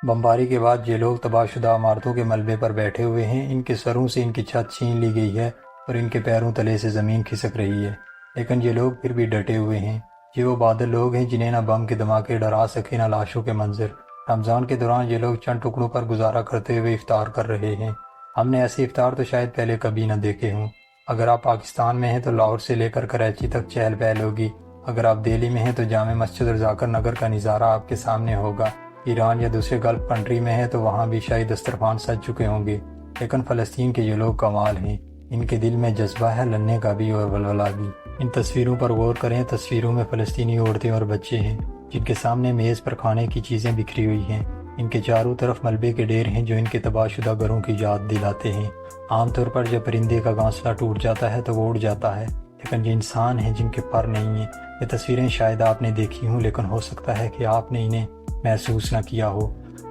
بمباری کے بعد یہ لوگ تباہ شدہ عمارتوں کے ملبے پر بیٹھے ہوئے ہیں، ان کے سروں سے ان کی چھت چھین لی گئی ہے اور ان کے پیروں تلے سے زمین کھسک رہی ہے، لیکن یہ لوگ پھر بھی ڈٹے ہوئے ہیں۔ یہ وہ بہادر لوگ ہیں جنہیں نہ بم کے دھماکے ڈرا سکے نہ لاشوں کے منظر۔ رمضان کے دوران یہ لوگ چند ٹکڑوں پر گزارا کرتے ہوئے افطار کر رہے ہیں۔ ہم نے ایسے افطار تو شاید پہلے کبھی نہ دیکھے ہوں۔ اگر آپ پاکستان میں ہیں تو لاہور سے لے کر کراچی تک چہل پہل ہوگی۔ اگر آپ دہلی میں ہیں تو جامع مسجد اور ذاکر نگر کا نظارہ آپ کے سامنے ہوگا۔ ایران یا دوسرے گلف کنٹری میں ہے تو وہاں بھی شاہی دسترخوان سج چکے ہوں گے، لیکن فلسطین کے یہ لوگ کمال ہیں، ان کے دل میں جذبہ ہے لڑنے کا بھی اور ولولہ بھی۔ ان تصویروں پر غور کریں، تصویروں میں فلسطینی عورتیں اور بچے ہیں جن کے سامنے میز پر کھانے کی چیزیں بکھری ہوئی ہیں، ان کے چاروں طرف ملبے کے ڈھیر ہیں جو ان کے تباہ شدہ گھروں کی یاد دلاتے ہیں۔ عام طور پر جب پرندے کا گھونسلہ ٹوٹ جاتا ہے تو وہ اڑ جاتا ہے، لیکن یہ انسان ہیں جن کے پر نہیں ہیں۔ یہ تصویریں شاید آپ نے دیکھی ہوں، لیکن ہو سکتا ہے کہ آپ نے انہیں محسوس نہ کیا ہو۔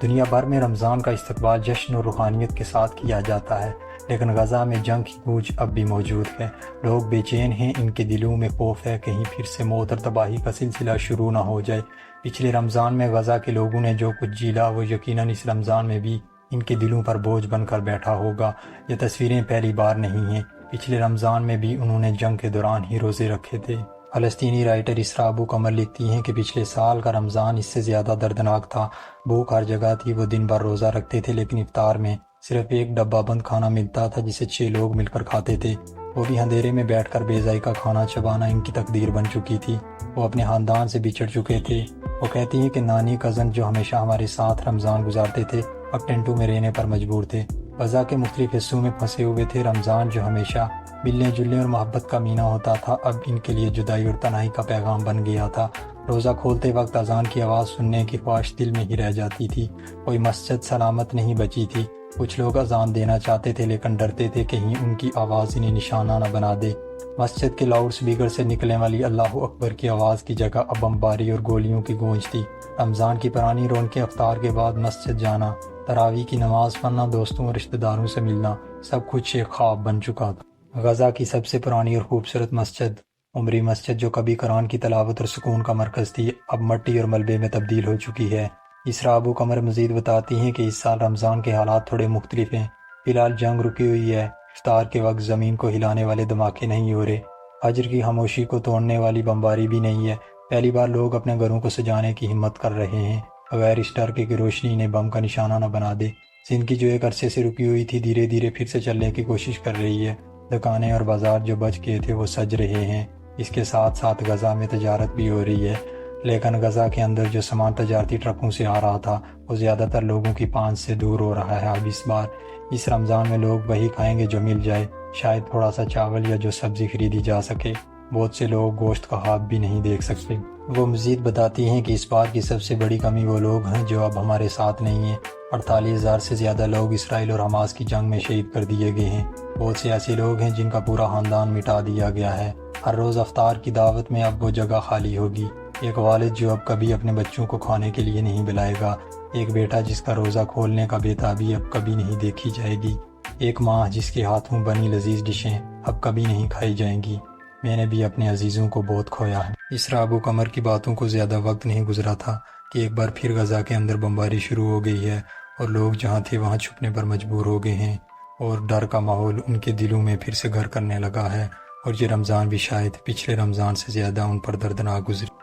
دنیا بھر میں رمضان کا استقبال جشن اور روحانیت کے ساتھ کیا جاتا ہے، لیکن غزہ میں جنگ کی گونج اب بھی موجود ہے۔ لوگ بے چین ہیں، ان کے دلوں میں خوف ہے کہیں پھر سے موت اور تباہی کا سلسلہ شروع نہ ہو جائے۔ پچھلے رمضان میں غزہ کے لوگوں نے جو کچھ جھیلا وہ یقیناً اس رمضان میں بھی ان کے دلوں پر بوجھ بن کر بیٹھا ہوگا۔ یہ تصویریں پہلی بار نہیں ہیں، پچھلے رمضان میں بھی انہوں نے جنگ کے دوران ہی روزے رکھے تھے۔ فلسطینی رائٹر اسراء ابو قمر لکھتی ہیں کہ پچھلے سال کا رمضان اس سے زیادہ دردناک تھا۔ بھوک ہر جگہ تھی، وہ دن بھر روزہ رکھتے تھے لیکن افطار میں صرف ایک ڈبہ بند کھانا ملتا تھا جسے 6 لوگ مل کر کھاتے تھے، وہ بھی اندھیرے میں بیٹھ کر بے ذائقہ کھانا چبانا ان کی تقدیر بن چکی تھی۔ وہ اپنے خاندان سے بچھڑ چکے تھے۔ وہ کہتی ہیں کہ نانی کزن جو ہمیشہ ہمارے ساتھ رمضان گزارتے تھے اب ٹینٹوں میں رہنے پر مجبور تھے، غزہ کے مختلف حصوں میں پھنسے ہوئے تھے۔ رمضان جو ہمیشہ ملنے جلنے اور محبت کا مہینہ ہوتا تھا اب ان کے لیے جدائی اور تنہائی کا پیغام بن گیا تھا۔ روزہ کھولتے وقت اذان کی آواز سننے کی خواہش دل میں ہی رہ جاتی تھی۔ کوئی مسجد سلامت نہیں بچی تھی۔ کچھ لوگ اذان دینا چاہتے تھے لیکن ڈرتے تھے کہیں ان کی آواز انہیں نشانہ نہ بنا دے۔ مسجد کے لاؤڈ سپیکر سے نکلنے والی اللہ اکبر کی آواز کی جگہ اب بمباری اور گولیوں کی گونج تھی۔ رمضان کی پرانی رونقیں افطار کے بعد مسجد جانا، تراویح کی نماز پڑھنا، دوستوں اور رشتہ داروں سے ملنا، سب کچھ ایک خواب بن چکا تھا۔ غزہ کی سب سے پرانی اور خوبصورت مسجد، عمری مسجد جو کبھی قرآن کی تلاوت اور سکون کا مرکز تھی، اب مٹی اور ملبے میں تبدیل ہو چکی ہے۔ اسراء ابو قمر مزید بتاتی ہیں کہ اس سال رمضان کے حالات تھوڑے مختلف ہیں۔ فی الحال جنگ رکی ہوئی ہے، افطار کے وقت زمین کو ہلانے والے دھماکے نہیں ہو رہے، فجر کی خاموشی کو توڑنے والی بمباری بھی نہیں ہے۔ پہلی بار لوگ اپنے گھروں کو سجانے کی ہمت کر رہے ہیں، بغیر اس ڈر کے کہ روشنی انہیں بم کا نشانہ نہ بنا دے۔ زندگی جو ایک عرصے سے رکی ہوئی تھی دھیرے دھیرے پھر سے چلنے کی کوشش کر رہی ہے۔ دکانیں اور بازار جو بچ گئے تھے وہ سج رہے ہیں۔ اس کے ساتھ ساتھ غزہ میں تجارت بھی ہو رہی ہے، لیکن غزہ کے اندر جو سامان تجارتی ٹرکوں سے آ رہا تھا وہ زیادہ تر لوگوں کی پانچ سے دور ہو رہا ہے۔ اب اس بار اس رمضان میں لوگ وہی کھائیں گے جو مل جائے، شاید تھوڑا سا چاول یا جو سبزی خریدی جا سکے۔ بہت سے لوگ گوشت کا خواب بھی نہیں دیکھ سکتے۔ وہ مزید بتاتی ہیں کہ اس بار کی سب سے بڑی کمی وہ لوگ ہیں جو اب ہمارے ساتھ نہیں ہیں۔ 48,000 سے زیادہ لوگ اسرائیل اور حماس کی جنگ میں شہید کر دیے گئے ہیں۔ بہت سے ایسے لوگ ہیں جن کا پورا خاندان مٹا دیا گیا ہے۔ ہر روز افطار کی دعوت میں اب وہ جگہ خالی ہوگی۔ ایک والد جو اب کبھی اپنے بچوں کو کھانے کے لیے نہیں بلائے گا، ایک بیٹا جس کا روزہ کھولنے کا بےتابی اب کبھی نہیں دیکھی جائے گی، ایک ماں جس کے ہاتھوں بنی لذیذ ڈشیں اب کبھی نہیں کھائی جائیں گی۔ میں نے بھی اپنے عزیزوں کو بہت کھویا ہے۔ اسراء ابو قمر کی باتوں کو زیادہ وقت نہیں گزرا تھا کہ ایک بار پھر غزہ کے اندر بمباری شروع ہو گئی ہے اور لوگ جہاں تھے وہاں چھپنے پر مجبور ہو گئے ہیں، اور ڈر کا ماحول ان کے دلوں میں پھر سے گھر کرنے لگا ہے، اور یہ رمضان بھی شاید پچھلے رمضان سے زیادہ ان پر دردناک گزرے۔